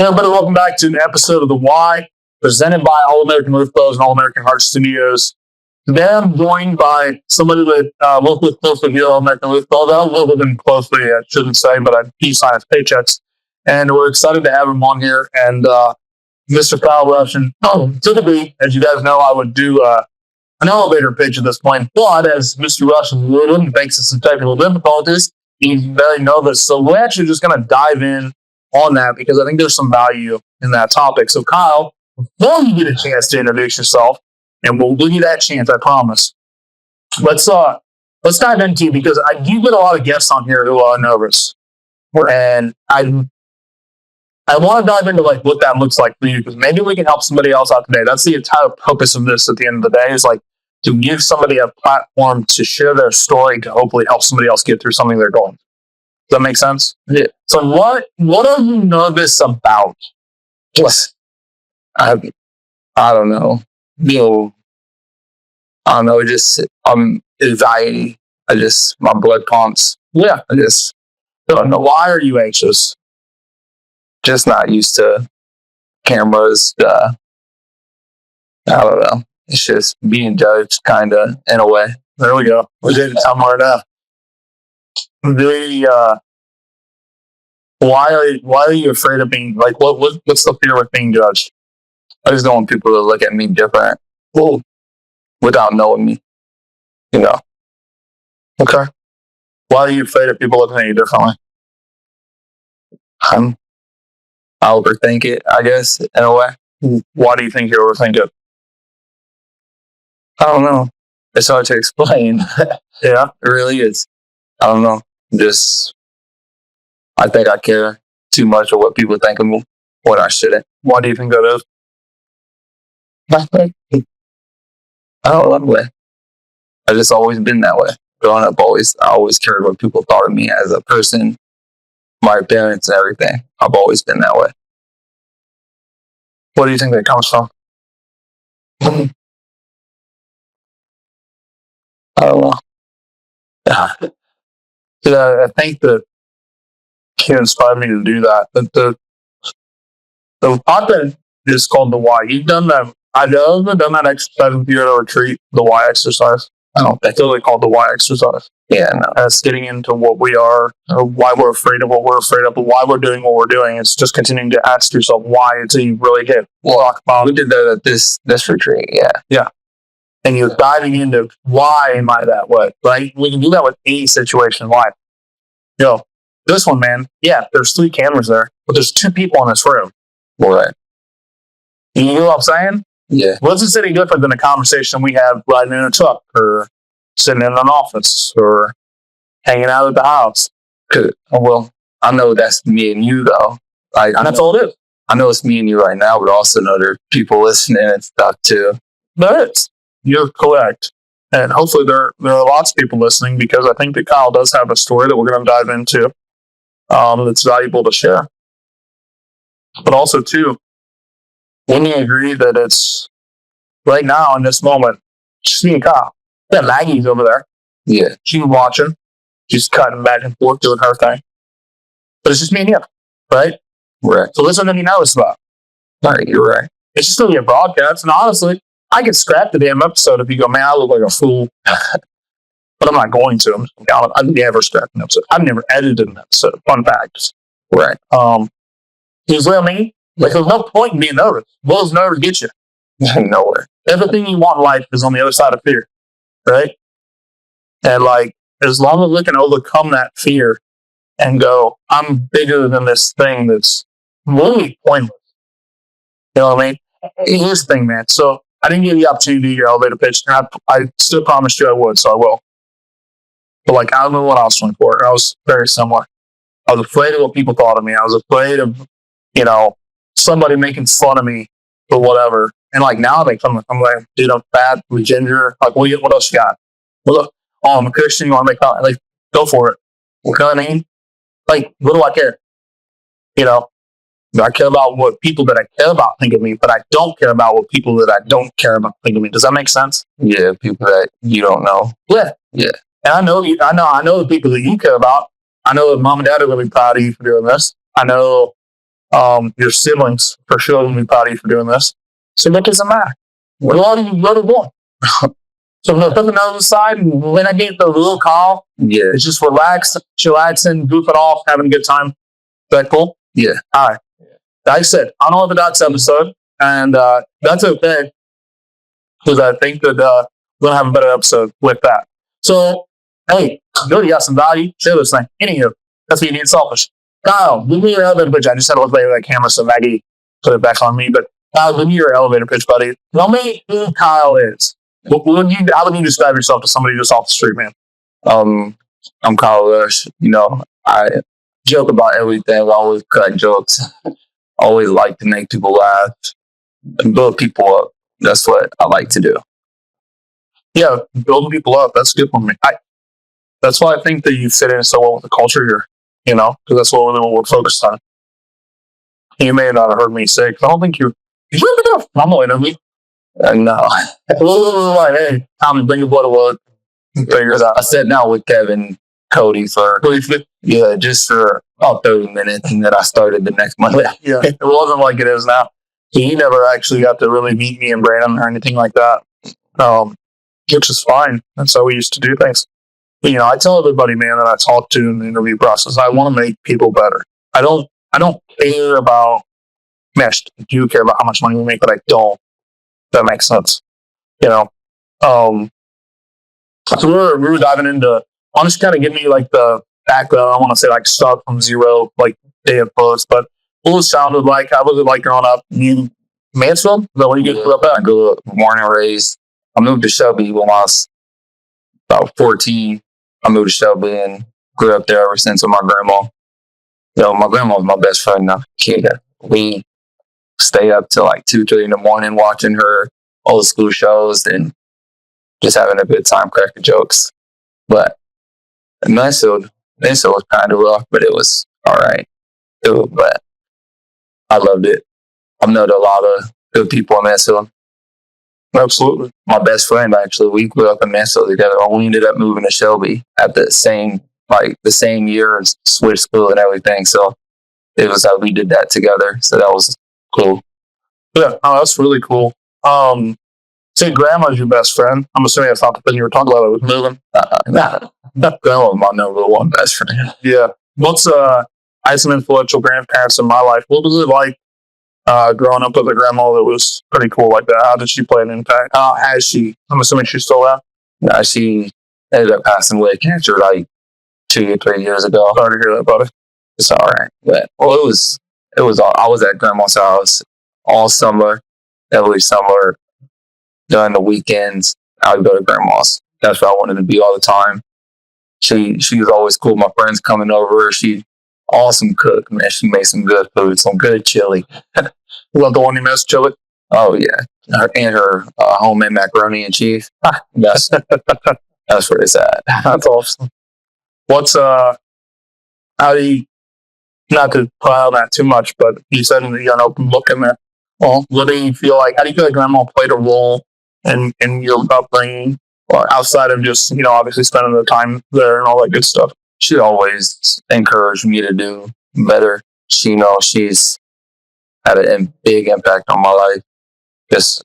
Hey everybody, welcome back to an episode of The Why, presented by All American Roof Bows and All American Heart Studios. Today I'm joined by somebody that worked with closely here at All American Roof Bows. I don't work with him closely, I shouldn't say, but he signs paychecks. And we're excited to have him on here. And Mr. Kyle Rush. And typically, as you guys know, I would do an elevator pitch at this point. But as Mr. Rush makes some technical difficulties, he's very nervous. So we're actually just going to dive in on that because I think there's some value in that topic. So Kyle, before you get a chance to introduce yourself, and we'll give you that chance, I promise. Let's dive into you because I do get a lot of guests on here who are nervous, and I want to dive into like what that looks like for you because maybe we can help somebody else out today. That's the entire purpose of this. At the end of the day, is like to give somebody a platform to share their story to hopefully help somebody else get through something they're going through. Does that make sense? Yeah. So what are you nervous about? I don't know. I don't know. Just anxiety. My blood pumps. Yeah. I just don't know. Why are you anxious? Just not used to cameras. I don't know. It's just being judged, kind of, in a way. There we go. We did it somewhere enough. Why are you afraid of being like what's the fear with being judged? I just don't want people to look at me different. Well, without knowing me. You know. Okay. Why are you afraid of people looking at you differently? I overthink it, I guess, in a way. Why do you think you overthink it? I don't know. It's hard to explain. Yeah, it really is. I don't know. I think I care too much of what people think of me when I shouldn't. Why do you think that is? I don't know that way. I've just always been that way. Growing up, I always cared what people thought of me as a person, my appearance and everything. I've always been that way. What do you think that comes from? I don't know. I think that you inspired me to do that. But the podcast is called The Why. You've done that. I've never done that exercise with you at a retreat, the Why exercise. I don't think it's really called the Why exercise. Yeah, no. It's getting into what we are, or why we're afraid of what we're afraid of, but why we're doing what we're doing. It's just continuing to ask yourself why until you really get. We did that at this retreat, yeah. Yeah. And you're diving into why am I that way, right? We can do that with any situation in life. This one, man, yeah, there's 3 cameras there, but there's 2 people in this room. Right. You know what I'm saying? Yeah. What's this any different than a conversation we have riding in a truck or sitting in an office or hanging out at the house? Well, I know that's me and you, though. That's all it is. I know it's me and you right now, but also know there are people listening and stuff, too. There is. You're correct. And hopefully there are lots of people listening because I think that Kyle does have a story that we're going to dive into that's valuable to share. But also, too, when you agree that it's right now in this moment, just me and Kyle. Yeah, Maggie's over there. Yeah. She's watching. She's cutting back and forth doing her thing. But it's just me and you, right? Right. So there's something you know it's about. All right, you're right. It's just going to be a broadcast. And honestly, I could scrap the damn episode if you go, man, I look like a fool. But I'm not going to. I've never scrapped an episode. I've never edited an episode. Fun fact. Right. He's real mean. Like, there's no point in being nervous. What does nervous get you? Nowhere. Everything you want in life is on the other side of fear. Right? And like, as long as we can overcome that fear and go, I'm bigger than this thing that's really pointless. You know what I mean? Here's the thing, man. So I didn't get the opportunity to do your elevator pitch, and I still promised you I would, so I will. But like, I don't know what I was doing for it. I was very similar. I was afraid of what people thought of me. I was afraid of, somebody making fun of me or whatever. And like now, I'm like, dude, I'm fat, I'm ginger. Like, what else you got? Well, look, I'm a Christian. You want to make fun? Like, go for it. You know what I mean? Like, what do I care? I care about what people that I care about think of me, but I don't care about what people that I don't care about think of me. Does that make sense? Yeah, people that you don't know. Yeah. Yeah. And I know the people that you care about. I know that mom and dad are really proud of you for doing this. I know Your siblings for sure will be proud of you for doing this. So look, it's a Mac. What are you doing? So no, put the nose aside, and when I get the little call, Yeah. it's just chillaxing, goofing off, having a good time. Is that cool? Yeah. All right. Like I said, unorthodox episode, and that's okay because I think that we're gonna have a better episode with that. So, hey, good, you got some value. Share this thing. Anywho, that's being selfish. Kyle, give me your elevator pitch. I just had to look at that camera, so Maggie put it back on me. But Kyle, give me your elevator pitch, buddy. Tell me who Kyle is. How would you describe yourself to somebody just off the street, man? I'm Kyle Rush. I joke about everything. I always cut jokes. Always like to make people laugh and build people up. That's what I like to do. Yeah, building people up. That's good for me. That's why I think that you fit in so well with the culture here, because that's what we're focused on. You may not have heard me say, because I don't think you're fumbling at me. No. Like, hey, Tommy, bring your blood away. Figure it out. I sat down with Kevin Cody for just for about 30 minutes, and then I started the next Monday. Yeah, it wasn't like it is now. So you never actually got to really meet me and Brandon or anything like that, which is fine. That's how we used to do things. But, I tell everybody, man, that I talk to in the interview process, I want to make people better. I don't care about mesh. I do care about how much money we make, but I don't. That makes sense. So we're diving into, honestly, kind of give me like the background. I want to say like start from zero, like day of post, but what it sounded like, how was it like growing up? You Mansfield? Is that where you grew up at? I grew up born and raised. I moved to Shelby when I was about 14. I moved to Shelby and grew up there ever since with my grandma. My grandma was my best friend now. Kid. We stay up till like 2, 3 in the morning watching her old school shows and just having a good time cracking jokes. But Mansfield was kind of rough, but it was all right. But I loved it. I've known a lot of good people in Mansfield. Absolutely. My best friend, actually, we grew up in Mansfield together. We ended up moving to Shelby at the same year and switched school and everything. So it was how we did that together. So that was cool. Yeah, that's really cool. Say grandma's your best friend. I'm assuming that's not the thing you were talking about. It was moving. Grandma was my number one best friend. Yeah. I had some influential grandparents in my life. What was it like growing up with a grandma that was pretty cool like that? How did she play an impact? Has she? I'm assuming she's still out. No, she ended up passing away of cancer like 2 or 3 years ago. Sorry to hear that, buddy. It's all right. But it was all, I was at grandma's house all summer, every summer. During the weekends, I would go to grandma's. That's where I wanted to be all the time. She was always cool. My friends coming over. She awesome cook, man. She made some good food, some good chili. Love the one you missed, chili. Oh yeah, her homemade macaroni and cheese. That's where it's at. That's awesome. What's how do you, not to pile that too much, but you said you got an open book in there. Well, what do you feel like? How do you feel like grandma played a role in your upbringing, or outside of just obviously spending the time there and all that good stuff? She always encouraged me to do better. She's had a big impact on my life. Just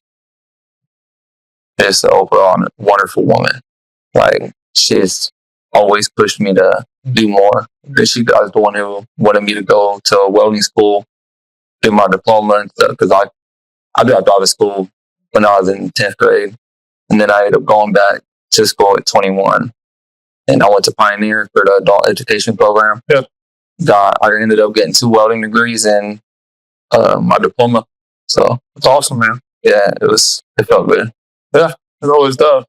an overall wonderful woman. Like, she's always pushed me to do more. She was the one who wanted me to go to a welding school, do my diploma and stuff, because I dropped out of school when I was in 10th grade. And then I ended up going back to school at 21. And I went to Pioneer for the adult education program. Yep. I ended up getting 2 welding degrees and my diploma. So it's awesome, man. Yeah, it felt good. Yeah, it always does.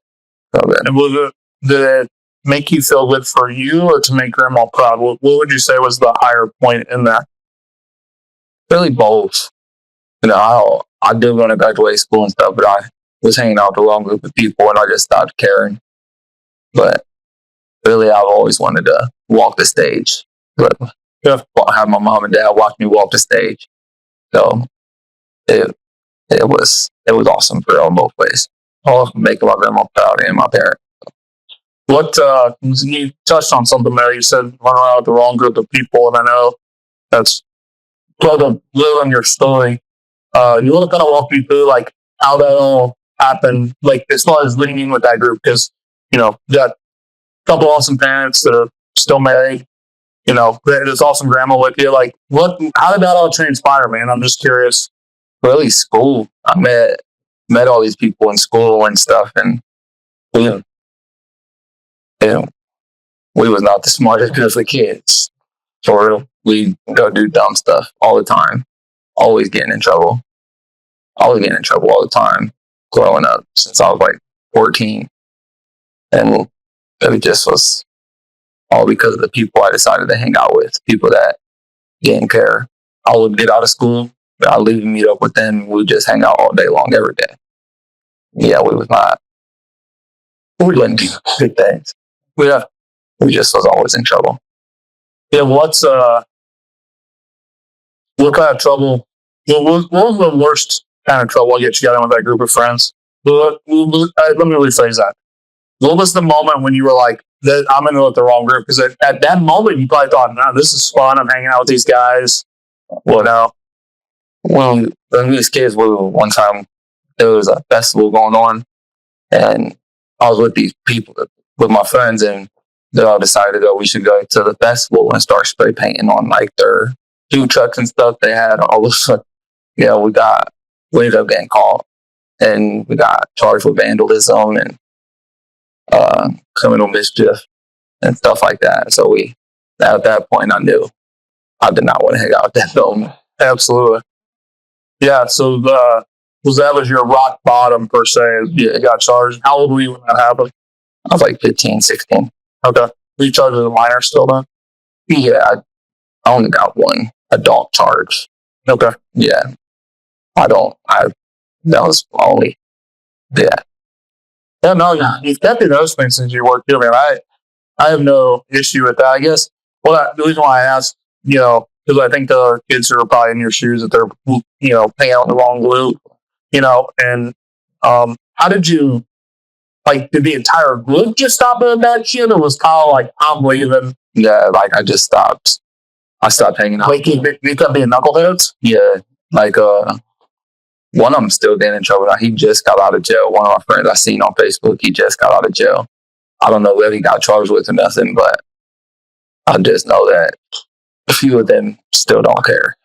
Felt good. And did it make you feel good for you or to make grandma proud? What would you say was the higher point in that? Really both. I did want to graduate school and stuff, but I was hanging out with the wrong group of people and I just stopped caring. But really, I've always wanted to walk the stage. But have my mom and dad watch me walk the stage. So it was awesome for all both ways. Making my grandma proud and my parents. You touched on something there. You said run around with the wrong group of people, and I know that's sort of live on your story. You want to kind of walk me through like how that all happened, like as far as living in with that group, because you got a couple awesome parents that are still married. There's awesome grandma with you. Like, what? How did that all transpire, man? I'm just curious. Really, school. I met all these people in school and stuff, and we, you know, we was not the smartest of the kids. For real, we go do dumb stuff all the time. Always getting in trouble. Always getting in trouble all the time. Growing up since I was like 14, and it just was all because of the people I decided to hang out with. People that didn't care. I would get out of school, I'd leave and meet up with them. We'd just hang out all day long, every day. Yeah, we wouldn't do good things. Yeah, We just was always in trouble. yeah. What kind of trouble? What was the worst kind of trouble I get you got in with that group of friends? Let me rephrase that. What was the moment when you were like, I'm in with the wrong group? Because at that moment, you probably thought, no, this is fun. I'm hanging out with these guys. Well, now, when we was kids, one time there was a festival going on, and I was with these people, with my friends, and they all decided that we should go to the festival and start spray painting on like their food trucks and stuff they had. All of a sudden, we ended up getting caught, and we got charged with vandalism and criminal mischief and stuff like that. So at that point, I knew I did not want to hang out with that film. Absolutely. Yeah. So was your rock bottom per se? You got charged. How old were you when that happened? I was like 15, 16. Okay. Were you charged as a minor still then? Yeah, I only got one adult charge. Okay. Yeah. That was only, yeah. Yeah, no, you've kept your those things since you worked here, man. I have no issue with that. I guess, the reason why I asked, because I think the other kids who are probably in your shoes that they're, hanging out in the wrong group, and how did you, like, did the entire group just stop doing that shit, or was Kyle like, I'm leaving? Yeah, like I just stopped. I stopped hanging out. Like, you kept being knuckleheads? Yeah, like one of them still getting in trouble. He just got out of jail. One of my friends I seen on Facebook, he just got out of jail. I don't know whether he got charged with or nothing, but I just know that a few of them still don't care.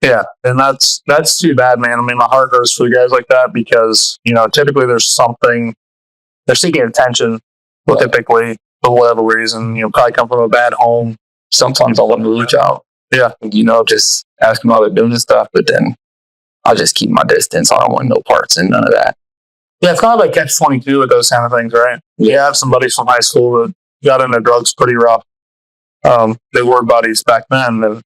Yeah, and that's too bad, man. I mean, my heart hurts for guys like that because typically there's something they're seeking attention. Well, typically for whatever reason, probably come from a bad home. Sometimes I want to reach out. Yeah, just ask them how they're doing and stuff, but then I'll just keep my distance. I don't want no parts in none of that. Yeah, it's kind of like catch-22 with those kind of things, right? Yeah, I have some buddies from high school that got into drugs pretty rough. They were buddies back then. And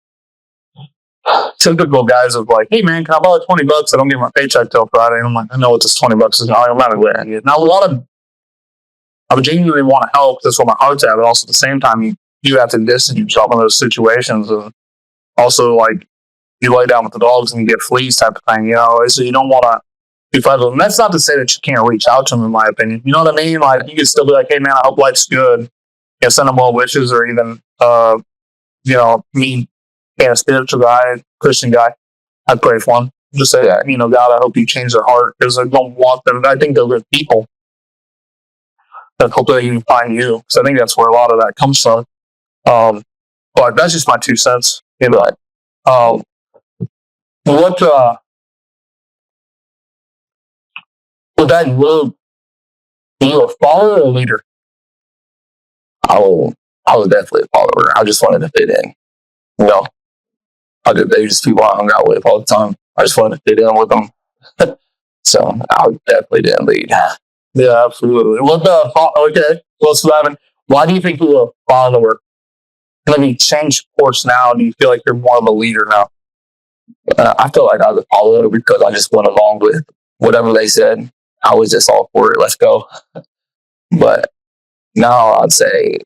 typical guys of like, hey man, can I borrow $20? I don't get my paycheck till Friday. And I'm like, I know what this $20 is automatically. Now I would genuinely want to help. That's what my heart's at. But also at the same time, you have to distance yourself in those situations. And also, like, you lay down with the dogs and you get fleas type of thing, so you don't want to be friends with them. That's not to say that you can't reach out to them, in my opinion. You know what I mean? Like, you can still be like, hey man, I hope life's good. Send them well wishes, or even, me being a spiritual guy, Christian guy, I'd pray for them. Just say, God, I hope you change their heart, because I don't want them. I think they're good people that hope they can find you, because I think that's where a lot of that comes from. But that's just my 2 cents. What would that look? Are you a follower or a leader? I was definitely a follower. I just wanted to fit in. They were just people I hung out with all the time. I just wanted to fit in with them. So I definitely didn't lead. Yeah, absolutely. Okay, well, Slavin, why do you think you're a follower? And then you change course now. Do you feel like you're more of a leader now? I feel like I was a follower because I just went along with whatever they said. I was just all for it. Let's go. But now I'd say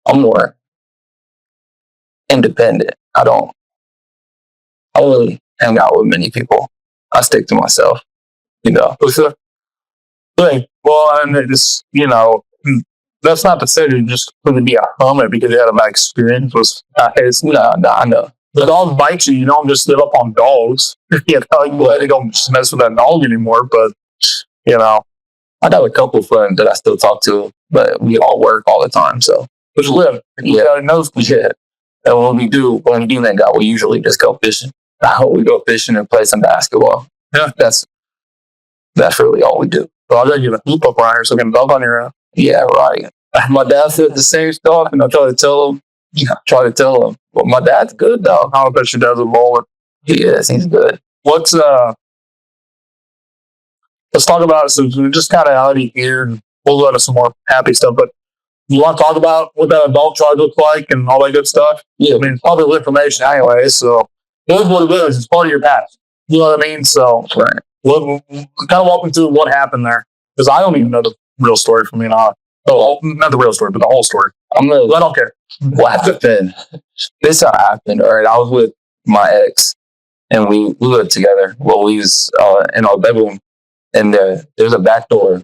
I'm more independent. I don't really hang out with many people. I stick to myself. Right. Well, and it's that's not to say you're just going to be a hermit because you had a bad experience with No, I know. the dog bites you, you don't just live up on dogs. You know, you don't mess with that dog anymore. But you know, I got a couple friends that I still talk to, but we all work all the time. So just live. Yeah. You know, yeah. And when we do that guy, we usually just go fishing. We go fishing and play some basketball. Yeah. That's really all we do. Well, I gotta get a hoop up around here so I can dunk on your ass. Yeah, right. My dad said the same stuff, and I try to tell him. But my dad's good though. I bet your dad's a baller. He is. He's good. Let's talk about it. So we're just kind of out of here, and we'll go to some more happy stuff. But you want to talk about what that adult charge looks like and all that good stuff? Yeah. I mean, it's public information anyway, so it is what it is. It's part of your past. You know what I mean? So Right. we'll kind of walk me through what happened there, because I don't even know the real story from you and I. Oh, not the real story, but the whole story. I don't care. What happened? This happened. All right, I was with my ex, and we lived together. Well, we was in our bedroom, and there's a back door,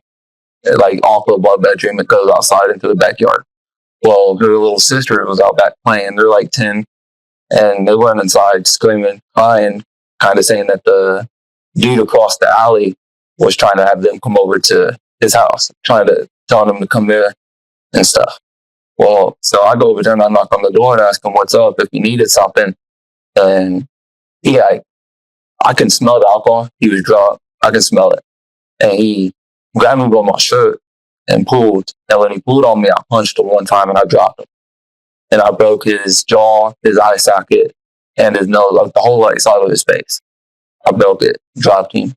like off of our bedroom that goes outside into the backyard. Well, her little sister was out back playing. They're like 10, and they went inside screaming, crying, kind of saying that the dude across the alley was trying to have them come over to his house, trying to tell them to come there and stuff. Well, so I go over there and I knock on the door and ask him what's up, if he needed something. And I can smell the alcohol. He was drunk. I can smell it. And he grabbed me by my shirt and pulled. And when he pulled on me, I punched him one time and I dropped him. And I broke his jaw, his eye socket, and his nose, like the whole right side of his face. I broke it, dropped him,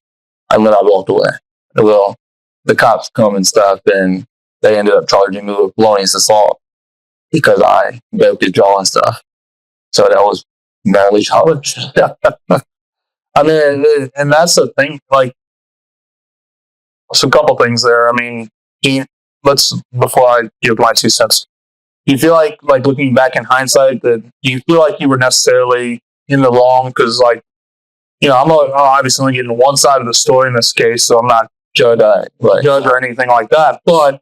and then I walked away. Well, the cops come and stuff, and they ended up charging me with felonious assault because I broke his jaw and stuff. So that was barely charged. I mean, and that's the thing. Like, so a couple things there. I mean, before I give my 2 cents, do you feel like looking back in hindsight, that do you feel like you were necessarily in the wrong? Because, like, you know, I'm obviously only getting one side of the story in this case, so I'm not judge or anything like that. But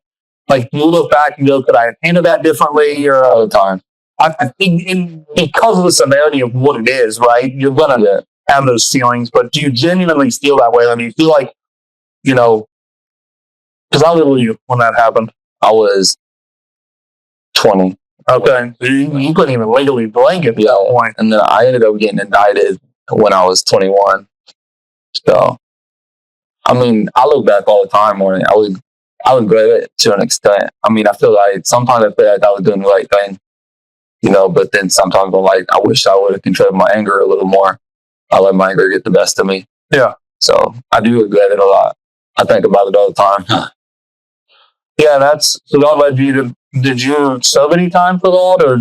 like, you look back and go, could I have handled that differently? Or all the time. I think because of the severity of what it is, right? You're gonna have those feelings, but do you genuinely feel that way? I mean, you feel like, you know, because how old were you when that happened? I was 20. Okay, so you couldn't even legally blanket at that point. And then I ended up getting indicted when I was 21. So, I mean, I look back all the time on it. I would regret it to an extent. I mean, I feel like sometimes I feel like I was doing the right thing, you know, but then sometimes I'm like, I wish I would have controlled my anger a little more. I let my anger get the best of me. Yeah. So I do regret it a lot. I think about it all the time. Yeah, so that led you to, did you serve any time for that? Or,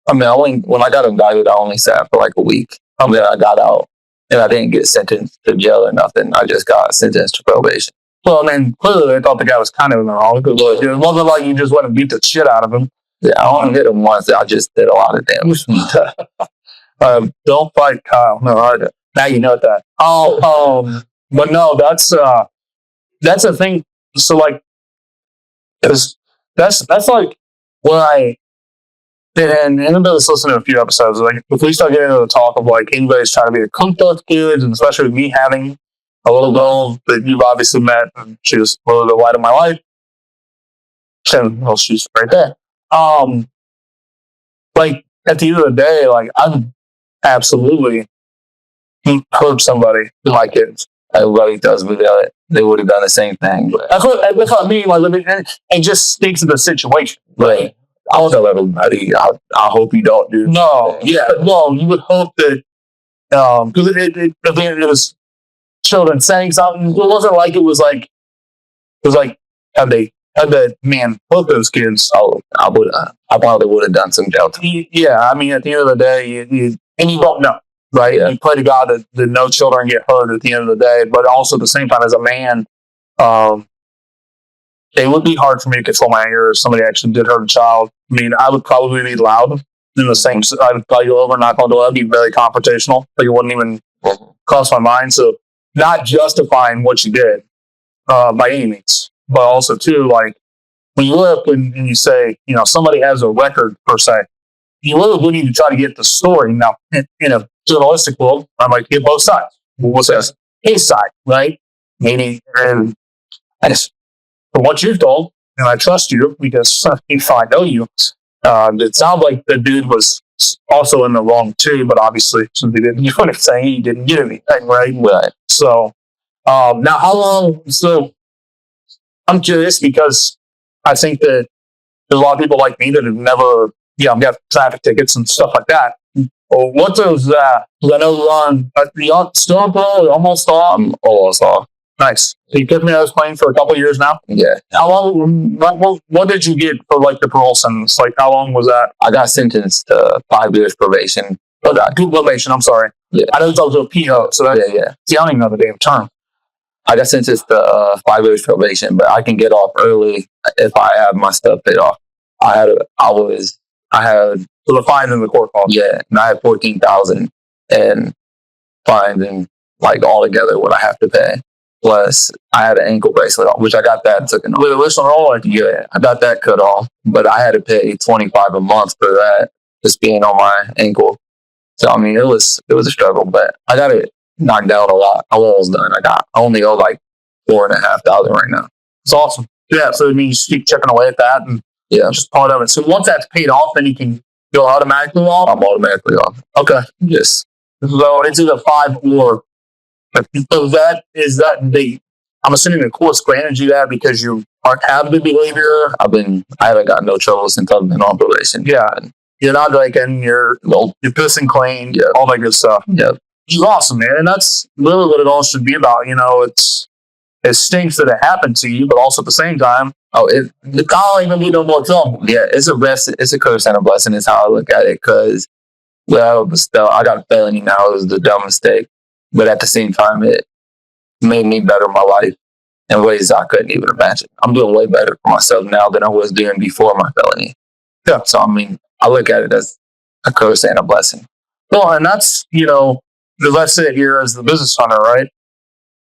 I mean, when I got indicted, I only sat for like a week. I mean, I got out and I didn't get sentenced to jail or nothing. I just got sentenced to probation. Well, I mean, clearly they thought the guy was kind of in the wrong. Because it wasn't like you just went and beat the shit out of him. Yeah, I only hit him once. I just did a lot of damage. Don't fight Kyle. No, now you know that. But no, that's the thing. So like, that's like when and anybody's listening to a few episodes, like if we start getting into the talk of like anybody's trying to be a cook to us kids, and especially with me having a little girl that you've obviously met, and she was a little bit light of my life. And well, she's right there. Like at the end of the day, like I've absolutely hurt somebody with my kids. Everybody does without it. They would have done the same thing. But That's what I mean. Like, it just stinks of the situation. Right. I'll tell everybody, I hope you don't do. No, yeah. Well, you would hope that, because it was children saying something. It wasn't like it was like, had that man hurt those kids. Oh, I probably would have done some jail time. Yeah, I mean, at the end of the day, you don't know, right? And pray to God that no children get hurt at the end of the day. But also at the same time, as a man, it would be hard for me to control my anger if somebody actually did hurt a child. I mean, I would probably be loud in the same. I would call you over, knock on the door, be very confrontational. Like it wouldn't even cross my mind. So, not justifying what you did by any means, but also too, like when you look and you say, you know, somebody has a record per se, you literally need to try to get the story. Now, in a journalistic world, I might get both sides. What's his side, right? Meaning, and I just, from what you've told, and I trust you because if I know you, it sounds like the dude was also in the wrong too, but obviously, since he didn't, you wouldn't say he didn't get anything, right? Right. So, now how long? So, I'm curious because I think that there's a lot of people like me that have never, got traffic tickets and stuff like that. Well, what does that? Because I know you're still on parole, or almost off. I'm almost off. Nice. So you kept me on this plane for a couple of years now. Yeah. How long? What did you get for like the parole sentence? Like how long was that? I got sentenced to 5 years probation. Probation. I'm sorry. Yeah. I know it's also a PO. So that, Yeah. See, I don't even know the damn term. I got sentenced to 5 years probation, but I can get off early if I have my stuff paid off. I had So the fine and the court cost. Yeah, and I had 14,000 and fines and like all together what I have to pay. Plus, I had an ankle bracelet on, which I got that taken off. With a wrist on all, Yeah, I got that cut off, but I had to pay 25 a month for that, just being on my ankle. So I mean, it was a struggle, but I got it knocked out a lot. I'm almost done. I only owe like 4,500 right now. It's awesome. Yeah, so it means you keep chipping away at that and just part of it. So once that's paid off, then you can go automatically off. I'm automatically off. Okay. Yes. So it's either 5 or. So I'm assuming the court's granted you that because you aren't having good behavior. I haven't got no trouble since I've been on probation. Yeah. You're not drinking, you're pissing clean, all that good stuff. Yeah. It's awesome, man. And that's really what it all should be about. It stinks that it happened to you, but also at the same time, it can't even be no more trouble. Yeah, it's a curse and a blessing is how I look at it. Because I got a felony now. It was a dumb mistake, but at the same time, it made me better my life in ways I couldn't even imagine. I'm doing way better for myself now than I was doing before my felony. Yeah. So I mean, I look at it as a curse and a blessing. Well, and that's let's sit here as the business owner, right?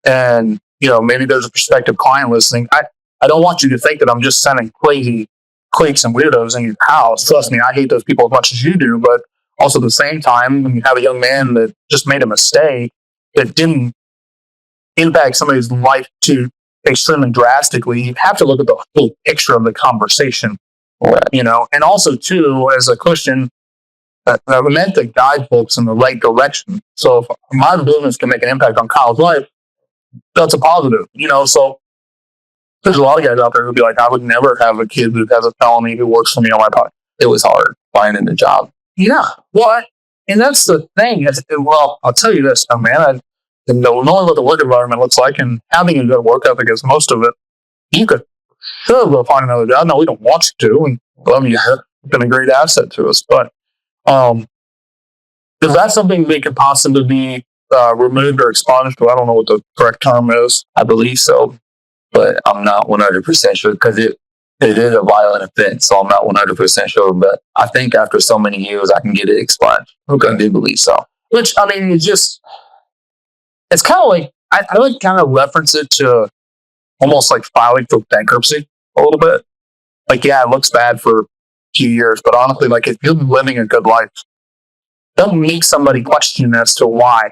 And maybe there's a prospective client listening. I don't want you to think that I'm just sending crazy cliques and weirdos in your house. Trust me, I hate those people as much as you do. But also at the same time, when you have a young man that just made a mistake that didn't impact somebody's life too extremely drastically, you have to look at the whole picture of the conversation. Right. And also too, as a Christian, that meant to guide folks in the right direction. So if my business can make an impact on Kyle's life, that's a positive, so there's a lot of guys out there who'd be like, I would never have a kid who has a felony who works for me on my podcast. It was hard finding a job. Yeah. Well, and that's the thing. Well, I'll tell you this, man. Knowing what the work environment looks like and having a good work ethic is most of it, you could sure go find another job. No, we don't want you to. And love you. You've been a great asset to us. But is that something that could possibly be removed or expunged? I don't know what the correct term is. I believe so, but I'm not 100% sure because it is a violent offense, so I'm not 100% sure. But I think after so many years, I can get it expunged. Okay. I do believe so. Which, I mean, it's kind of like, I would kind of reference it to almost like filing for bankruptcy a little bit. Like, yeah, it looks bad for a few years, but honestly, like if you're living a good life, don't make somebody question as to why.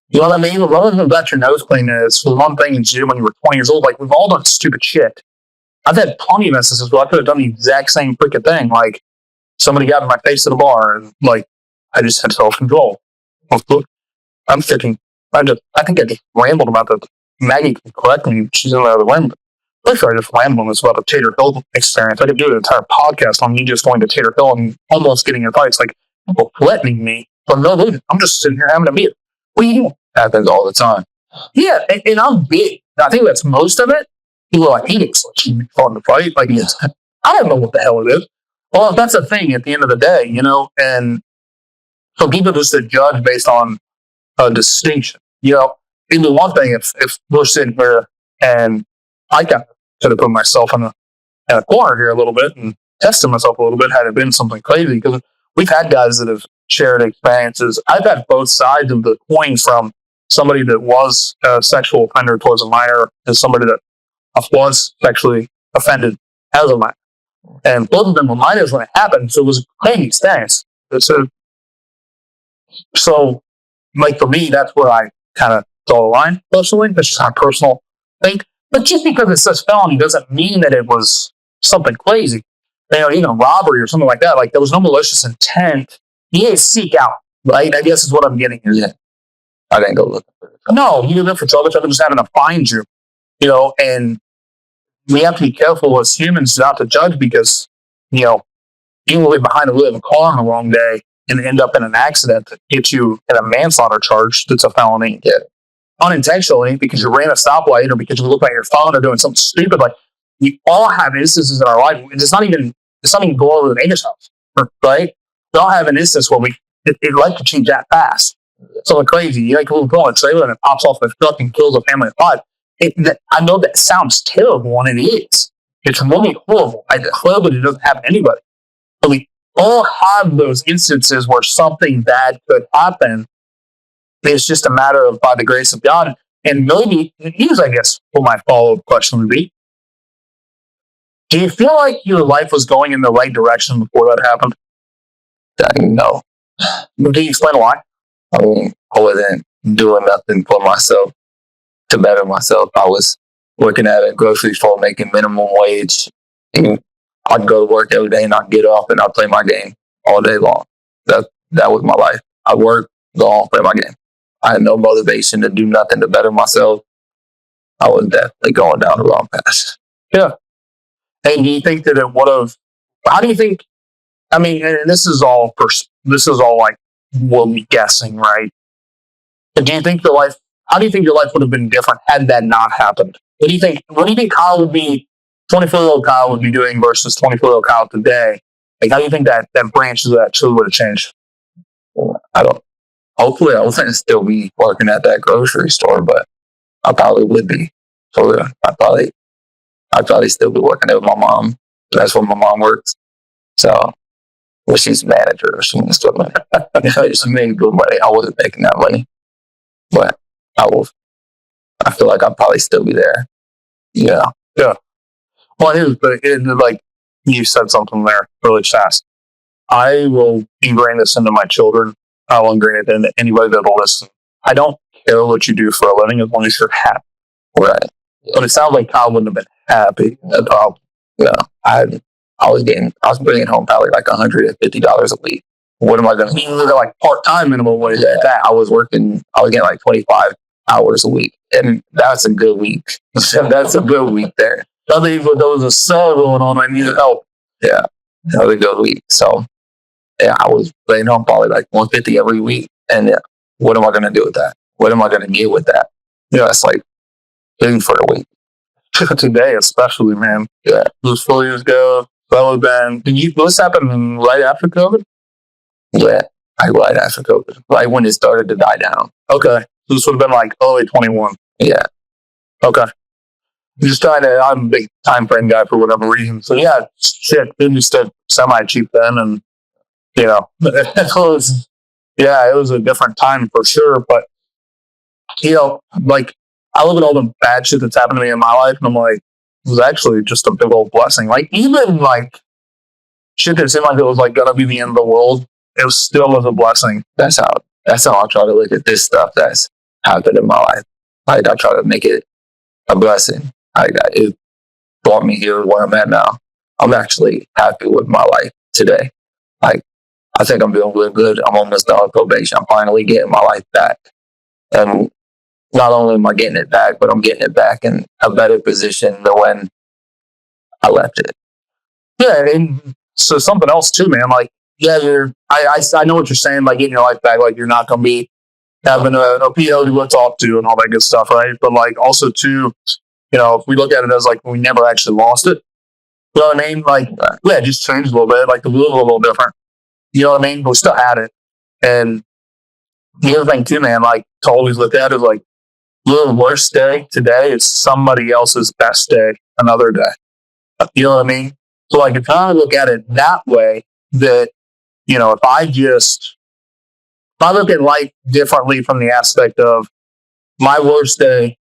You know what I mean? Rather than about your nose clean is for one thing and you when you were 20 years old, like we've all done stupid shit. I've had plenty of instances where I could have done the exact same freaking thing. Like somebody got in my face at a bar and like I just had self-control. I'm thinking, I think I just rambled about that. Maggie can correct me. She's in the other room. Pretty sure I just rambled on this about the Tater Hill experience. I could do an entire podcast on me just going to Tater Hill and almost getting in fights. Like people threatening me for no reason. I'm just sitting here having a beer. What are you doing? Happens all the time. Yeah, and I'm big. I think that's most of it. People are like, he looks like he's fun to fight. Like, I don't know what the hell it is. Well, that's a thing at the end of the day, and so people just judge based on a distinction. In the one thing, if we're sitting here and I could have put myself in a corner here a little bit and tested myself a little bit had it been something crazy, because we've had guys that have shared experiences. I've had both sides of the coin, from somebody that was a sexual offender towards a minor to somebody that was sexually offended as a minor. And both of them were minors when it happened, so it was a crazy experience. It's a so like for me, that's where I kind of draw the line personally. That's just my personal thing. But just because it says felony doesn't mean that it was something crazy. Even robbery or something like that. Like there was no malicious intent. He didn't seek out, right? I guess is what I'm getting here. Yeah. I didn't go looking for it. No, you didn't look for trouble. Trouble just having to find you. And we have to be careful as humans not to judge because, you can live behind the wheel of a car on the wrong day and end up in an accident that gets you in a manslaughter charge that's a felony. Yeah. Unintentionally because you ran a stoplight or because you look at your phone or doing something stupid. Like we all have instances in our life. It's not even go over the neighbor's house, right? We all have an instance where it like to change that fast. Something crazy. You like a little girl in a trailer and it pops off the truck and kills a family of five. I know that sounds terrible and it is. It's really horrible. I declare that it doesn't happen to anybody. But we all have those instances where something bad could happen. It's just a matter of by the grace of God. And maybe, here's, I guess, what my follow-up question would be. Do you feel like your life was going in the right direction before that happened? No. Can you explain why? I mean, I wasn't doing nothing for myself to better myself. I was working at a grocery store making minimum wage. And I'd go to work every day and I'd get off and I'd play my game all day long. That was my life. I'd work, go on, play my game. I had no motivation to do nothing to better myself. I was definitely going down the wrong path. Yeah. And do you think that it would have? How do you think? I mean, and this is all like we'll be guessing, right? But do you think how do you think your life would have been different had that not happened? What do you think? What do you think Kyle would be? 24-year-old Kyle would be doing versus 24-year-old Kyle today? Like, how do you think that branches of that truly would have changed? I don't. Hopefully, I wouldn't still be working at that grocery store, but I probably would be. So I'd probably still be working there with my mom. That's where my mom works. So, well, she's a manager or something. She made good money. I wasn't making that money, but I feel like I'd probably still be there. Yeah. Yeah. Well, like you said something there really fast. I will ingrain this into my children. I will ingrain it into anybody that will listen. I don't care what you do for a living as long as you're happy. Right. Yeah. But it sounds like Kyle wouldn't have been happy at all. Yeah. I was bringing home probably like $150 a week. What am I going to do? Like part-time minimum wage at that. I was getting like 25 hours a week. And that's a good week. That's a good week there. I think there was a sale going on. I needed help. Yeah. That was a good week. So, yeah, I was bringing home probably like $150 every week. And what am I going to do with that? What am I going to get with that? Yeah, it's like living for a week. Today, especially, man. Yeah. Those 4 years ago, that would have been. This happened right after COVID? Yeah, right after COVID. Right when it started to die down. Okay. So this would have been like early 21. Yeah. Okay. I'm a big time frame guy for whatever reason. So yeah, shit, food was still semi-cheap then. And, it was a different time for sure. But, like, I look at all the bad shit that's happened to me in my life, and I'm like, it was actually just a big old blessing. Like, even, like, shit that seemed like it was, like, gonna be the end of the world, it still was a blessing. That's how I try to look at this stuff that's happened in my life. Like, I try to make it a blessing. It brought me here where I'm at now. I'm actually happy with my life today. Like, I think I'm doing really good. I'm almost done with probation. I'm finally getting my life back. And not only am I getting it back, but I'm getting it back in a better position than when I left it. Yeah, and so something else too, man. Like, yeah, I know what you're saying, like getting your life back, like you're not gonna be having a PO to talk to and all that good stuff, right? But like also too, if we look at it as like we never actually lost it. You know what I mean? Like, yeah, it just changed a little bit. Like the wheels were a little different. You know what I mean? But we still had it. And the other thing too, man, like to always look at is like the worst day today is somebody else's best day another day. You know what I mean? So like if I look at it that way, that if I look at life differently from the aspect of my worst day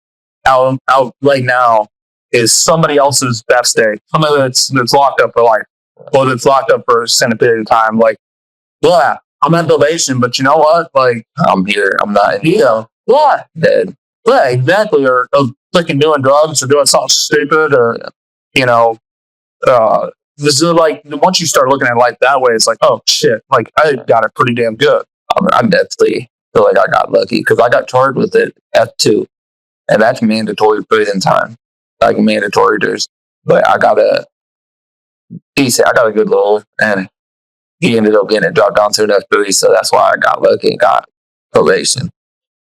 out right now is somebody else's best day. Somebody that's locked up for life, or that's locked up for a extended period of time. Like Yeah, I'm on probation, but you know what? Like, I'm here. I'm not in what? dead. Yeah, exactly. Or freaking doing drugs or doing something stupid or, you know, this is like, once you start looking at life that way, it's like, oh shit, like I got it pretty damn good. I definitely feel like I got lucky because I got charged with it F2, and that's mandatory prison time, like mandatory. But I got a good little, and he ended up getting it dropped down to an F3, so that's why I got lucky and got probation.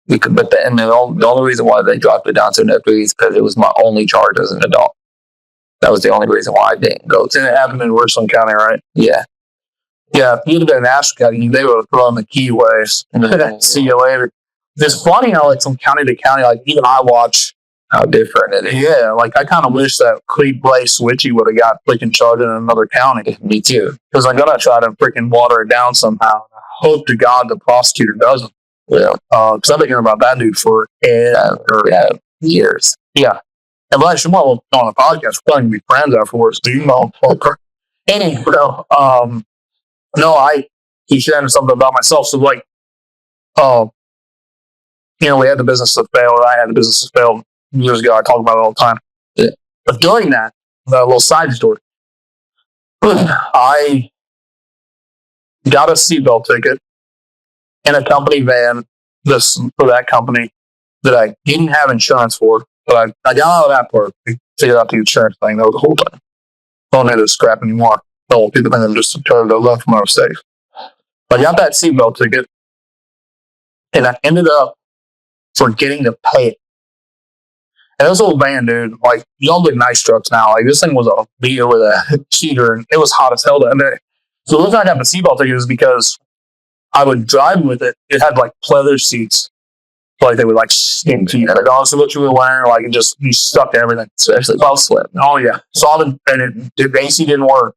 But the only reason why they dropped it down to an F3 is because it was my only charge as an adult. That was the only reason why I didn't go to And it happened in Richland County, right? Yeah. Yeah, if you'd have been in Ashland County, they would have thrown the keyways. See you later. It's funny how, like, from county to county, like, even I watch how different it is. Yeah, like, I kind of wish that Cleve Blay Switchy would have got freaking charged in another county. Me too. Because I'm going to try to freaking water it down somehow. I hope to God the prosecutor doesn't. Yeah. Because I've been hearing about that dude for years. Yeah. And like, well, on the podcast, we're going to be friends afterwards. Do you know? Anyway, no, I keep sharing something about myself. So, like, you know, we had the business that failed. I had the business that failed years ago. I talk about it all the time. Yeah. But during that, a little side story, I got a seatbelt ticket in a company van for that company that I didn't have insurance for. But I got out of that part. I figured out the insurance thing. That was the whole time. Don't need to scrap anymore. No, people think I'm just turned left from I was safe. But I got that seatbelt ticket, and I ended up forgetting to pay it. And this old van, dude, like, y'all get nice trucks now. Like, this thing was a Vita with a heater, and it was hot as hell. So the reason I got the seatbelt ticket is because I would drive with it. It had, like, pleather seats. Like, they would, like, stink to you. Like, honestly, what you were wearing, like, it just, you stuck to everything. Especially if I was slipping. Oh, yeah. The AC didn't work.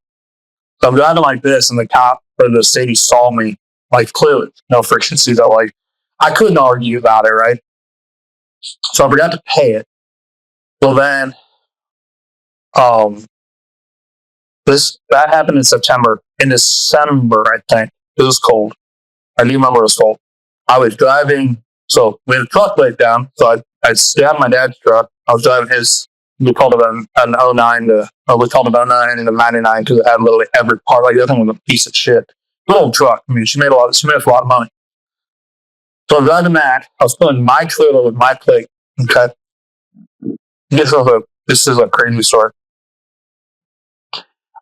So I'm driving like this, and the cop or the city saw me, like, clearly. No friction seats. I couldn't argue about it, right? So I forgot to pay it. Well, then, that happened in September. In December, I think, it was cold. I do remember it was cold. I was driving, so we had a truck laid down. So I stabbed my dad's truck. I was driving his, we called it an 09 we called it 09 and a 99 because it had literally every part. Like, that thing was a piece of shit. Good old truck. I mean, she made us a lot of money. So I was driving that. I was putting my trailer with my plate. Okay. This is a crazy story.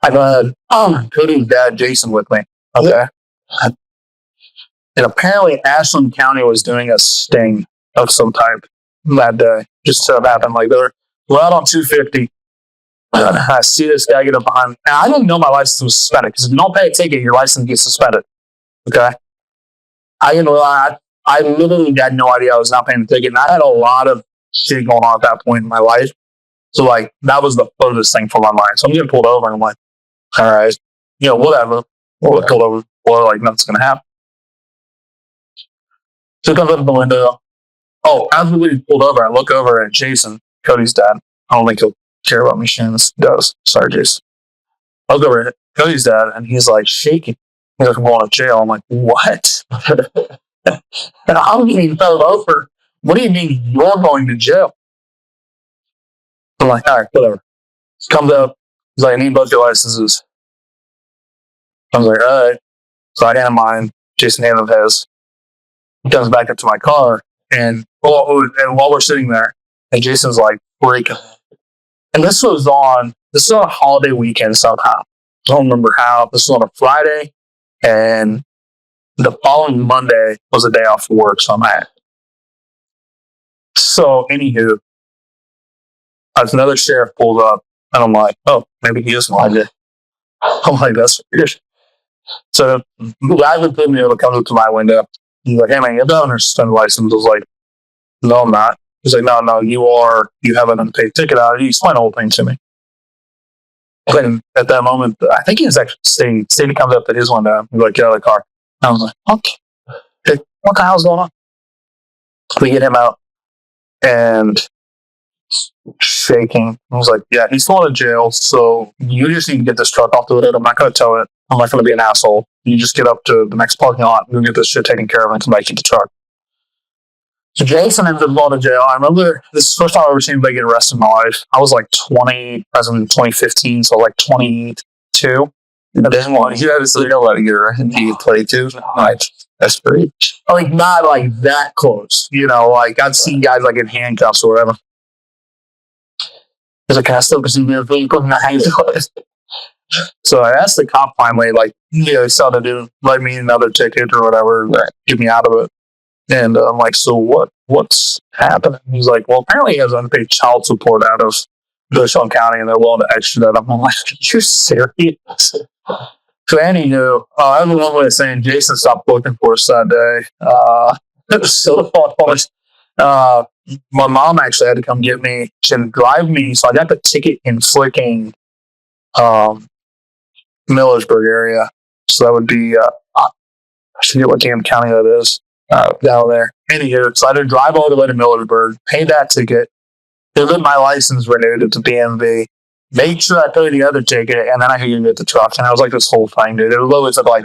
I had Cody's dad, Jason, with me. Okay. And apparently Ashland County was doing a sting of some type that day. Just so happened. Like, we're out on 250. I see this guy get up behind me. And I didn't know my license was suspended because if you don't pay a ticket, your license gets suspended. Okay. I didn't realize. I literally had no idea I was not paying the ticket. And I had a lot of shit going on at that point in my life. So, like, that was the furthest thing from my mind. So I'm getting pulled over and I'm like, all right, you know, whatever. We'll get pulled over. Or, like, nothing's going to happen. So he comes up the window. Oh, as we pulled over, I look over at Jason, Cody's dad. I don't think he'll care about me sharing this. He does. Sorry, Jason. I look over at Cody's dad and he's like shaking. He's like, I'm going to jail. I'm like, what? And I'm getting pulled over. What do you mean you're going to jail? I'm like, all right, whatever. He comes up. He's like, I need both your licenses. I was like, all right. So I handed mine. Jason handed his. He comes back up to my car. And while we're sitting there, and Jason's like freaking. And this was on a holiday weekend somehow. I don't remember how. This was on a Friday. And the following Monday was a day off of work. So I'm at. So, anywho, as another sheriff pulled up, and I'm like, oh, maybe he doesn't like it. I'm like, that's weird. So, the guy would put me over, comes up to my window. He's like, hey, man, you have a suspended license. I was like, no, I'm not. He's like, no, you have an unpaid ticket out. He explained the whole thing to me. And at that moment, I think he was actually staying. Stady comes up at his window. He's like, get out of the car. I was like, okay, what the hell's going on? We get him out and shaking. I was like, yeah, he's going to jail. So you just need to get this truck off the road. I'm not going to tow it. I'm not going to be an asshole. You just get up to the next parking lot and get this shit taken care of and come back to the truck. So Jason ended up going to jail. I remember this is the first time I've ever seen anybody get arrested in my life. I was like 20, I was in 2015, so like 22. Then what? You obviously don't let it get arrested. You 22. Like, that's great. Like, not like that close. You know, like I've seen guys like in handcuffs or whatever. There's a can I still pursue me if you put in the handcuffs? So I asked the cop finally, like, you know, he saw the dude write me another ticket or whatever, get me out of it. And I'm like, so what's happening? He's like, well, apparently he has unpaid child support out of Bushel County and they're willing to extradite him. I'm like, are you serious? So anywho, I have a long way of saying Jason stopped looking for us that day. It was so fun. My mom actually had to come get me and drive me. So I got the ticket in freaking Millersburg area. So that would be, I forget what damn county that is down there. Anywho, so I had to drive all the way to Millersburg, pay that ticket, get my license renewed at the DMV, make sure I paid the other ticket, and then I could get the truck. And I was like, this whole thing, dude. It literally took like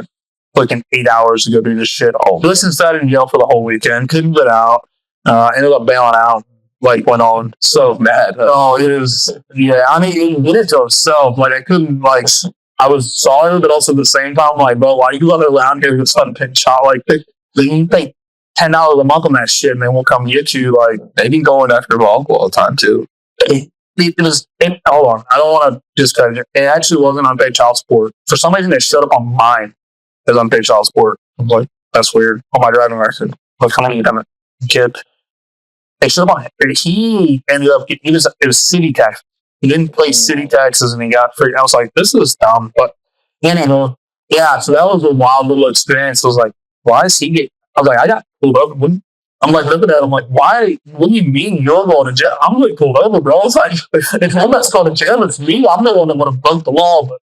fucking 8 hours to go do this shit. Oh, listen, started in jail for the whole weekend, couldn't get out, ended up bailing out, like went on. So mad. Oh, it was, yeah. I mean, it did it to himself. Like, I couldn't, like, I was sorry, but also at the same time, like, bro, why you let it around here with some pinch shot? Like, you pay $10 a month on that shit, and they won't come get you. Like, They be going after alcohol all the time, too. Hold on. I don't want to discredit it. It actually wasn't unpaid child support. For some reason, they showed up on mine as unpaid child support. I was like, that's weird. On my driving record. I was kind of damn it, kid. They showed up on it. He ended up, it was city tax. He didn't pay city taxes and he got free. I was like, this is dumb. But anyway, yeah, so that was a wild little experience. I was like, why is he get? I was like, I got pulled over. I'm like, looking at him, like, why? What do you mean you're going to jail? I'm getting pulled over, bro. It's like, if I'm not going to jail, it's me. I'm the one that would have broke the law. But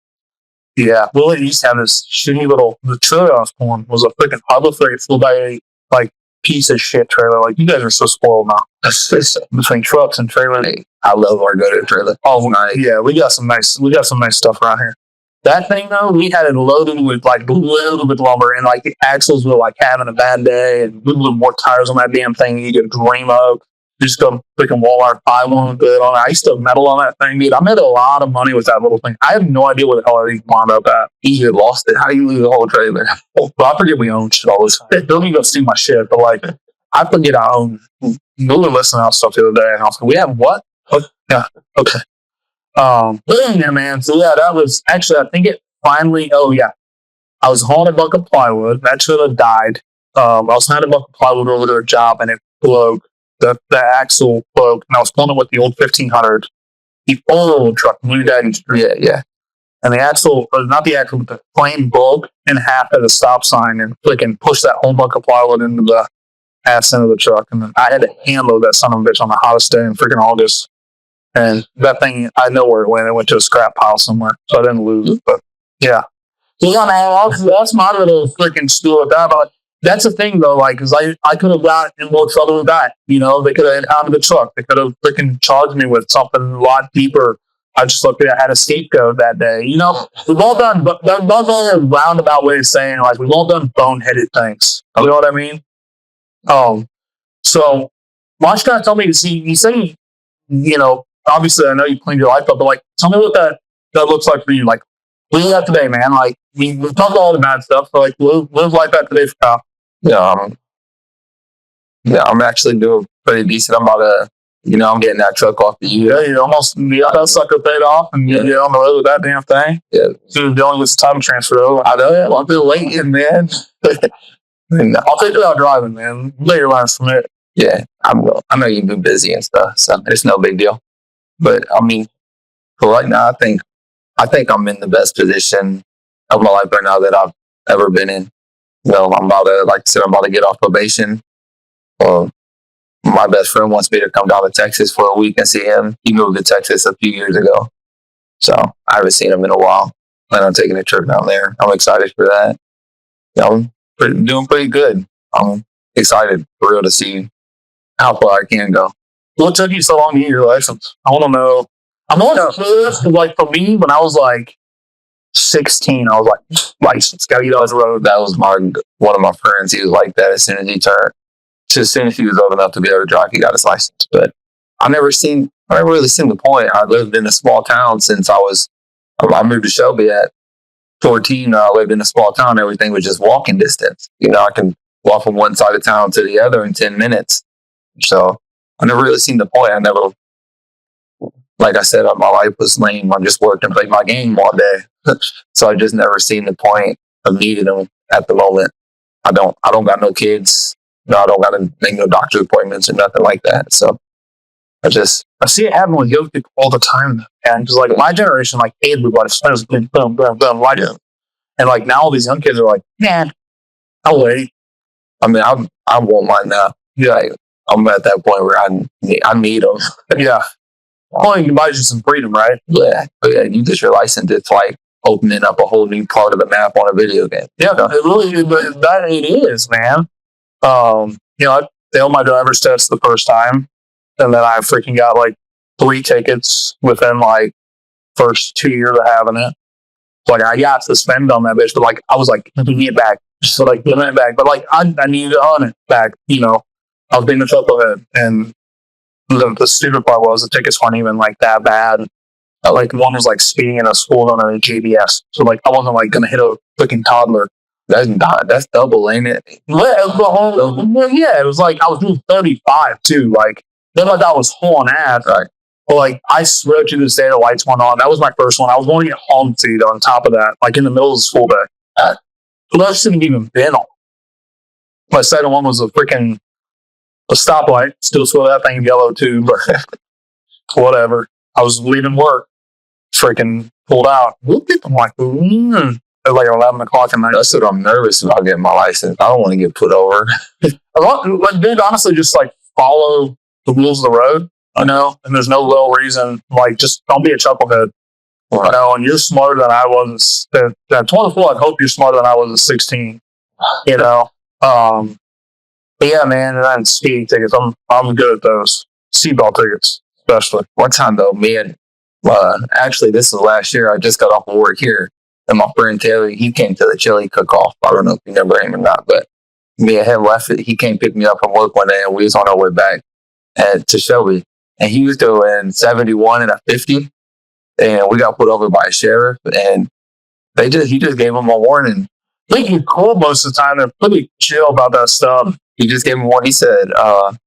yeah, Willie used to have this shitty little, the trailer I was pulling was a freaking Harbor Freight full by like piece of shit trailer. Like, you guys are so spoiled now. Between trucks and trailers. Hey, I love our go-to trailer. Oh, nice. Yeah, we got some nice stuff around here. That thing though, we had it loaded with like a little bit lumber, and like the axles were like having a bad day, and a little more tires on that damn thing you could dream of. Just go freaking Walmart, buy one good on it. I used to metal on that thing, dude. I made a lot of money with that little thing. I have no idea where the hell I wound up at. You lost it. How do you lose the whole trailer? Well, I forget we own shit all this time. Don't even go steal my shit, but like I forget I own. We were listening to stuff the other day, and I was like, "We have what?" Oh, yeah, okay. Yeah, man. So yeah, that was actually, I think it finally, oh yeah. I was hauling a buck of plywood. That should have died. I was hauling a buck of plywood over to a job and it broke. The axle broke, and I was pulling it with the old 1500, the old truck, Blue Daddy Street. Yeah, yeah. And the axle, not the axle, but the frame broke in half at a stop sign and freaking pushed that whole buck of plywood into the ass end of the truck. And then I had to hand load that son of a bitch on the hottest day in freaking August. And that thing, I know where it went. It went to a scrap pile somewhere, so I didn't lose it. But yeah, yeah, man, that's my little freaking story with that. But that's the thing, though, like, because I could have got in more trouble with that. You know, they could have impounded the truck. They could have freaking charged me with something a lot deeper. I just looked at it, I had a scapegoat that day. You know, we've all done, but that's a roundabout way of saying, like, we've all done boneheaded things. You know what I mean? So Mosh kind of told me to see. He said, you know, obviously I know you cleaned your life up, but like, tell me what that looks like for you. Like, what do you got today, man? Like, we talked all the bad stuff, so like, live life out today for Kyle. Yeah, I'm actually doing pretty decent. I'm about to, I'm getting that truck off the U. Yeah, you almost got that sucker paid off and you get on the road with that damn thing. Yeah. So dealing with the time transfer over. I know, yeah. Well, I've been waiting, man. I'll take you out driving, man. Lay your lines from it. Yeah, I will. I know you've been busy and stuff, so it's no big deal. But I mean, for right now, I think I'm in the best position of my life right now that I've ever been in. I'm about to, like I said, I'm about to get off probation. My best friend wants me to come down to Texas for a week and see him. He moved to Texas a few years ago, so I haven't seen him in a while. Plan on taking a trip down there. I'm excited for that. I'm doing pretty good. I'm excited for real to see how far I can go. What took you so long to get your license? I want to know. I'm only curious because, like, for me, when I was like 16, I was like, license, gotta get on the road. That was one of my friends. He was like that as soon as he turned. As soon as he was old enough to be able to drive, he got his license. But I never really seen the point. I lived in a small town since I moved to Shelby at 14. I lived in a small town. Everything was just walking distance. I can walk from one side of town to the other in 10 minutes. So I never really seen the point. Like I said, my life was lame. I just worked and played my game all day. So I just never seen the point of needing them at the moment. I don't got no kids. I don't got to make no doctor appointments or nothing like that. So I see it happen with young people all the time. And because like my generation, like everybody starts boom, boom, boom, boom, right? And like now all these young kids are like, man, I'll wait. I mean, I won't mind now. Yeah, I'm at that point where I need them. Yeah. Well, you can buy you some freedom, right? Yeah. But yeah, you get your license. It's like opening up a whole new part of the map on a video game. Yeah, it really is, man. I failed my driver's test the first time, and then I freaking got like 3 tickets within like first 2 years of having it. Like I got suspended on that bitch, but like I was like, give me it back. So like give it back. But like I needed to own it back, I was being a chucklehead. And the stupid part was the tickets weren't even like that bad. Like one was like speeding in a school zone on a JBS. So like I wasn't like gonna hit a freaking toddler. That's double, ain't it? Yeah, it was like I was doing 35 too. Like then I thought I was hauling ass. Right. But like I swear to this day, the lights went on. That was my first one. I was going to get home to on top of that, like in the middle of the school day. That shouldn't have even been on. My second one was a stoplight. Still saw that thing yellow too, but whatever. I was leaving work, freaking pulled out. I'm like, at like 11 o'clock at night. That's what I'm nervous about getting my license. I don't want to get put over. Dude, honestly, just like follow the rules of the road, and there's no little reason. Like, just don't be a chucklehead. Right. And you're smarter than I was. At 24, I'd hope you're smarter than I was at 16. But yeah, man, and then speeding tickets, I'm good at those. Seatbelt tickets, especially. One time though, me and actually this was last year. I just got off of work here, and my friend Taylor, he came to the chili cook-off. I don't know if you remember him or not, but me and him left it. He came pick me up from work one day, and we was on our way back to Shelby, and he was doing 71 and a 50, and we got put over by a sheriff, and he just gave him a warning. I think you're cool most of the time. They're pretty chill about that stuff. He just gave him one. He said,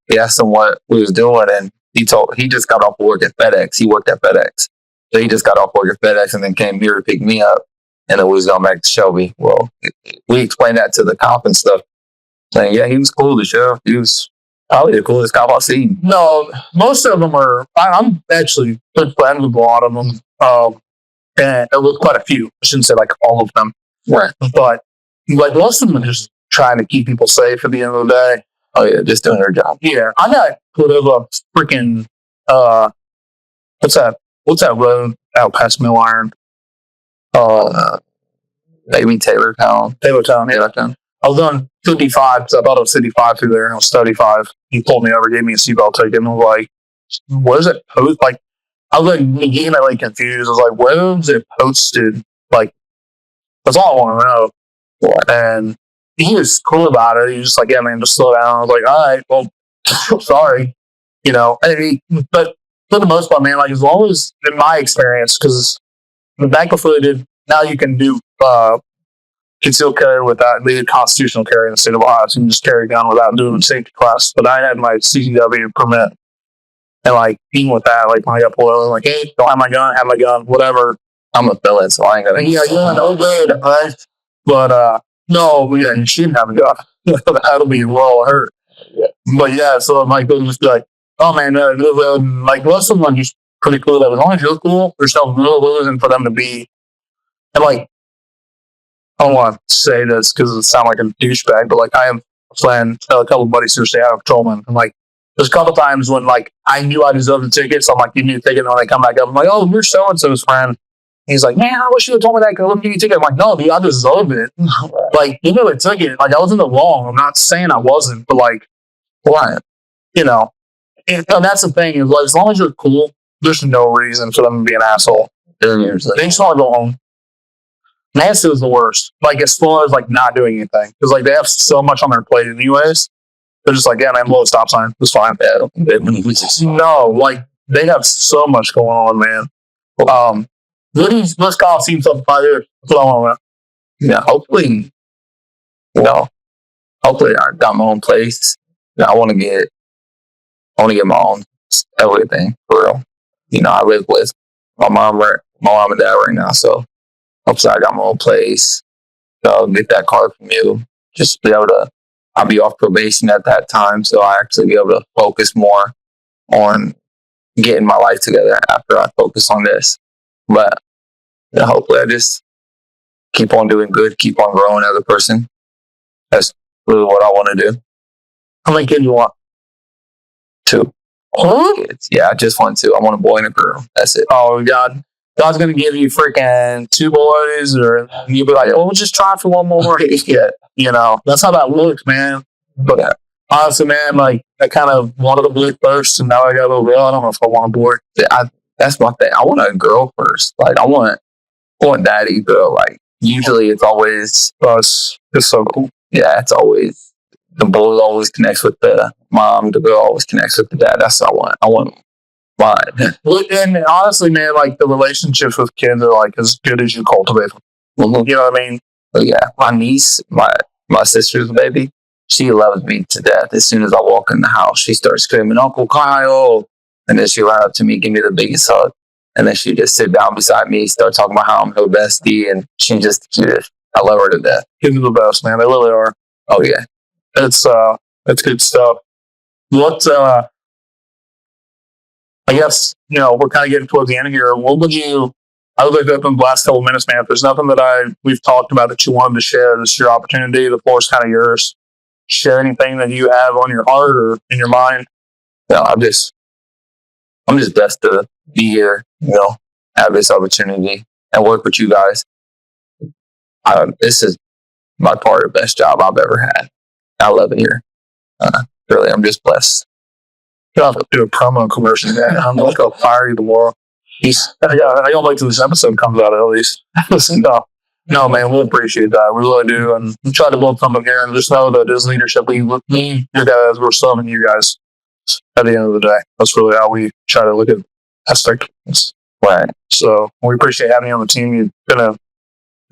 he asked him what we was doing, and he just got off work at FedEx. He worked at FedEx. So he just got off work at FedEx and then came here to pick me up, and then we was going back to Shelby. Well, we explained that to the cop and stuff, saying, yeah, he was cool, the sheriff. He was probably the coolest cop I've seen. No, most of them are, I'm actually good friends with a lot of them. And there was quite a few. I shouldn't say like all of them. Right. But like most of them are just trying to keep people safe at the end of the day. Oh yeah, just doing their job. Yeah, I got put over freaking what's that road out past Mill Iron? Maybe Taylortown. Yeah. I was doing 55 because I thought it was 55 through there, and it was 35. He pulled me over, gave me a seatbelt ticket, and I was like, "What is it posted?" Like, I was like getting like confused. I was like, "Where is it posted?" Like, that's all I want to know. And he was cool about it. He was just like, yeah, man, just slow down. I was like, all right, well, sorry. But for the most part, man, like as long as, in my experience, because back before they did, now you can do concealed carry without, they did constitutional carry in the state of Ohio, so you can just carry a gun without doing a safety class. But I had my CCW permit. And like, even with that, like when I got pulled over, like, hey, don't have my gun, whatever. I'm a felon, so I ain't gonna. Yeah, no good, right? But no, yeah, she didn't have a gun. That'll be well hurt. Yeah. But yeah, so like they'll just be like, oh man, like most of them are just pretty cool. That as long as you're cool, there's no real reason for them to be. And like, I don't want to say this because it sounds like a douchebag, but like I have a friend, a couple of buddies who stay out of patrolman, and like there's a couple times when like I knew I deserved the ticket, so I'm like, give me a ticket, and when they come back up, I'm like, oh, you're so and so's friend. He's like, man, I wish you had told me that because I wouldn't give you a ticket. I'm like, no, dude, I deserve it. Like, you know, it took it. Like, I was in the wrong. I'm not saying I wasn't, but like, why? And that's the thing is, like, as long as you're cool, there's no reason for them to be an asshole. They just want to go home. Nasa is the worst. Like, as far as like not doing anything, because like they have so much on their plate anyways. They're just like, yeah, man, blow a stop sign. It's fine. No, like they have so much going on, man. Let's call team stuff 5 years. That's what I want. Yeah, hopefully, hopefully I got my own place. Yeah, I want to get my own everything for real. I live with my mom and dad right now, so hopefully I got my own place. So get that card from you. Just be able to. I'll be off probation at that time, so I actually be able to focus more on getting my life together after I focus on this. But hopefully I just keep on doing good, keep on growing as a person. That's really what I want to do. How many kids you want? 2. Kids. Yeah, I just want 2. I want a boy and a girl. That's it. Oh, God. God's going to give you freaking 2 boys, or you'll be like, oh, we'll just try for one more. Yeah, that's how that looks, man. But honestly, man, like, I kind of wanted a boy first, and now I got a little girl. I don't know if I want a boy. That's my thing. I want a girl first. Like, I want daddy girl. Like, usually it's always us. It's so cool. Yeah, it's always the boy always connects with the mom. The girl always connects with the dad. That's what I want. I want mine. Look, and honestly, man, like the relationships with kids are like as good as you cultivate them. Mm-hmm. You know what I mean? But yeah, my niece, my sister's baby, she loves me to death. As soon as I walk in the house, she starts screaming, "Uncle Kyle!" And then she ran up to me, give me the biggest hug. And then she just sit down beside me, start talking about how I'm her bestie, and she's just the cutest. I love her to death. Kids are the best, man. They really are. Oh yeah, it's good stuff. What I guess we're kind of getting towards the end here. What would you? I would like to open the last couple of minutes, man. If there's nothing that we've talked about that you wanted to share, this is your opportunity. The floor is kind of yours. Share anything that you have on your heart or in your mind. No, I'm just blessed to be here. Have this opportunity and work with you guys. This is by far the best job I've ever had. I love it here. Really, I'm just blessed. You'll have to do a promo commercial, man. I'm like a fiery tomorrow. I don't wait till this episode comes out at least. No, man, we'll appreciate that. We really do. And we try to build something here and just know that as leadership, we need you guys, we're serving you guys at the end of the day. That's really how we try to look at aspects. Right. So we appreciate having you on the team. You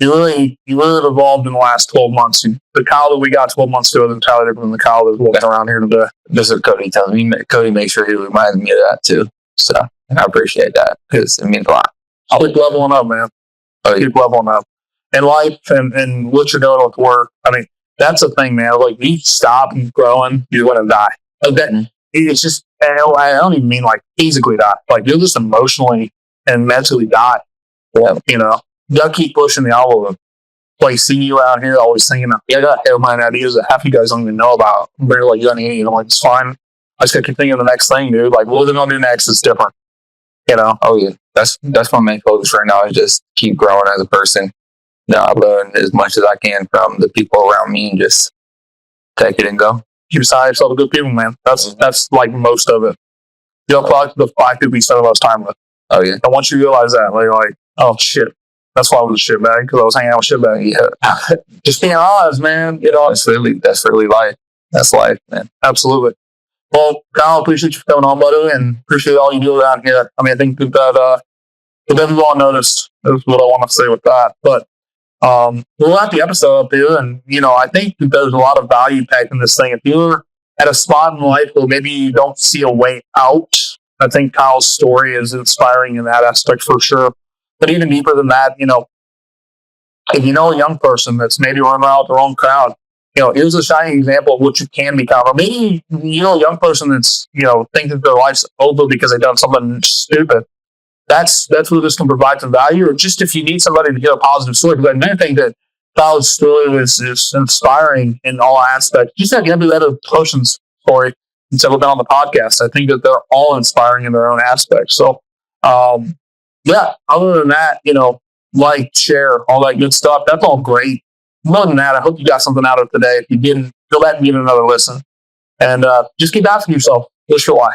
really evolved in the last 12 months. The Kyle that we got 12 months ago is entirely different than the Kyle that's walking around here today. This is what Cody tells me. Cody makes sure he reminds me of that too. So I appreciate that because it means a lot. I'll keep leveling up, man. Keep leveling up. In life and what you're doing with work, I mean, that's the thing, man. Like, you stop growing, you're going to die. It's just, I don't even mean like physically die. Like, you'll just emotionally and mentally die. Yeah. You gotta keep pushing the envelope. Like, seeing you out here always thinking, I got airline ideas that half you guys don't even know about. They're like, you got any? Like, it's fine. I just gotta keep thinking of the next thing, dude. Like, what are they gonna do next is different. Oh yeah. That's my main focus right now is just keep growing as a person. I learn as much as I can from the people around me and just take it and go. Keep aside yourself with good people, man. That's like most of it. Probably the 5 people you spend the most time with. Oh yeah. And once you realize that, like, oh shit. That's why I was a shitbag, because I was hanging out with shitbag. Yeah. Just being honest, man. That's really life. That's life, man. Absolutely. Well, Kyle, appreciate you coming on, buddy, and appreciate all you do around here. I mean, I think that we've all noticed is what I want to say with that. But we'll wrap the episode up here, and I think that there's a lot of value packed in this thing. If you're at a spot in life where maybe you don't see a way out, I think Kyle's story is inspiring in that aspect for sure. But even deeper than that, if you know a young person that's maybe running around with their own crowd, here's a shining example of what you can become. Or maybe a young person that's thinks that their life's over because they've done something stupid. That's where this can provide some value. Or just if you need somebody to hear a positive story, because I think that Kyle's story is inspiring in all aspects. Just like every other person's story that's ever been on the podcast, I think that they're all inspiring in their own aspects. So, yeah, other than that, like, share, all that good stuff. That's all great. More than that, I hope you got something out of it today. If you didn't, go back and give it another listen. And just keep asking yourself, what's your why?